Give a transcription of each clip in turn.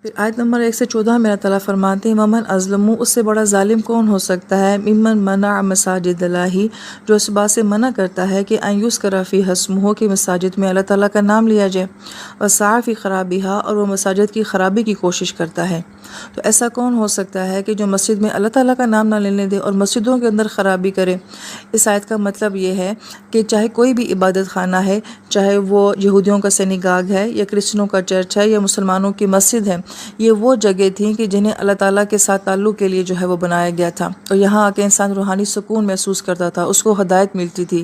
پھر آیت نمبر 1 سے 14 میں اللہ تعالیٰ فرماتے ہیں ومن اظلم، اس سے بڑا ظالم کون ہو سکتا ہے، ممن منع مساجد اللہ، جو اس بات سے منع کرتا ہے کہ ان یذکر فیہا اسمہ، کہ مساجد میں اللہ تعالیٰ کا نام لیا جائے، وسعی فی خرابہا، اور وہ مساجد کی خرابی کی کوشش کرتا ہے۔ تو ایسا کون ہو سکتا ہے کہ جو مسجد میں اللہ تعالیٰ کا نام نہ لینے دے اور مسجدوں کے اندر خرابی کرے۔ اس آیت کا مطلب یہ ہے کہ چاہے کوئی بھی عبادت خانہ ہے، چاہے وہ یہودیوں کا سینیگاگ ہے یا کرسچنوں کا چرچ ہے یا مسلمانوں کی مسجد ہے، یہ وہ جگہ تھیں کہ جنہیں اللہ تعالیٰ کے ساتھ تعلق کے لیے جو ہے وہ بنایا گیا تھا، اور یہاں آ کے انسان روحانی سکون محسوس کرتا تھا، اس کو ہدایت ملتی تھی۔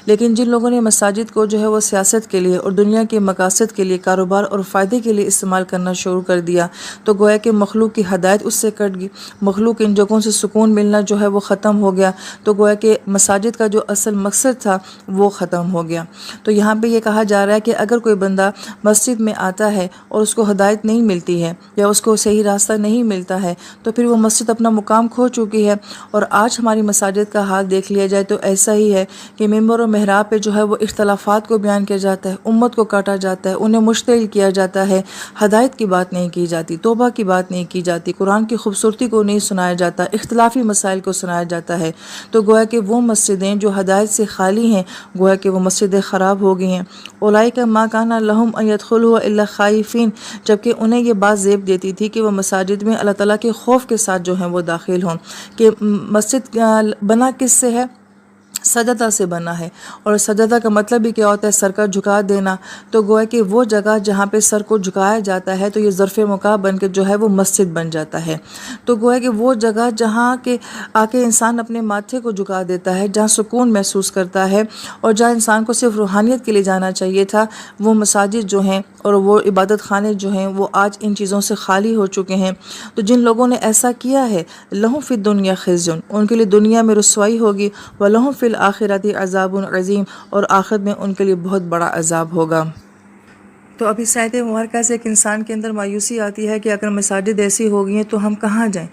لیکن جن لوگوں نے مساجد کو جو ہے وہ سیاست کے لیے اور دنیا کے مقاصد کے لیے، کاروبار اور فائدے کے لیے استعمال کرنا شروع کر دیا، تو گویا کہ مخلوق کی ہدایت اس سے کٹ گئی، مخلوق ان جگہوں سے سکون ملنا جو ہے وہ ختم ہو گیا، تو گویا کہ مساجد کا جو اصل مقصد تھا وہ ختم ہو گیا۔ تو یہاں پہ یہ کہا جا رہا ہے کہ اگر کوئی بندہ مسجد میں آتا ہے اور اس کو ہدایت نہیں ملتی ہے یا اس کو صحیح راستہ نہیں ملتا ہے، تو پھر وہ مسجد اپنا مقام کھو چکی ہے۔ اور آج ہماری مساجد کا حال دیکھ لیا جائے تو ایسا ہی ہے کہ ممبر و محراب پہ جو ہے وہ اختلافات کو بیان کیا جاتا ہے، امت کو کاٹا جاتا ہے، انہیں مشتعل کیا جاتا ہے، ہدایت کی بات نہیں کی جاتی، توبہ کی بات نہیں کی جاتی، قرآن کی خوبصورتی کو نہیں سنایا جاتا، اختلافی مسائل کو سنایا جاتا ہے۔ تو گویا کہ وہ مسجدیں جو ہدایت سے خالی ہیں، گویا کہ وہ مسجدیں خراب ہو گئی ہیں۔ اولئک ما کان لہم ان یدخلوها الا خائفین، جبکہ انہیں یہ بات زیب دیتی تھی کہ وہ مساجد میں اللہ تعالیٰ کے خوف کے ساتھ جو ہیں وہ داخل ہوں، کہ مسجد بنا کس سے ہے؟ سجدہ سے بنا ہے، اور سجدہ کا مطلب بھی کیا ہوتا ہے؟ سر کا جھکا دینا۔ تو گویا کہ وہ جگہ جہاں پہ سر کو جھکایا جاتا ہے تو یہ ظرف مکاں بن کے جو ہے وہ مسجد بن جاتا ہے۔ تو گویا کہ وہ جگہ جہاں کے آ کے انسان اپنے ماتھے کو جھکا دیتا ہے، جہاں سکون محسوس کرتا ہے اور جہاں انسان کو صرف روحانیت کے لیے جانا چاہیے تھا، وہ مساجد جو ہیں اور وہ عبادت خانے جو ہیں وہ آج ان چیزوں سے خالی ہو چکے ہیں۔ تو جن لوگوں نے ایسا کیا ہے، لہم فی الدنیا خزی، ان کے لیے دنیا میں رسوائی ہوگی، ولہم فی الآخرۃ عذاب عظیم، اور آخرت میں ان کے لیے بہت بڑا عذاب ہوگا۔ تو اب اس آیت مبارکہ سے ایک انسان کے اندر مایوسی آتی ہے کہ اگر مساجد ایسی ہو گئی ہیں تو ہم کہاں جائیں؟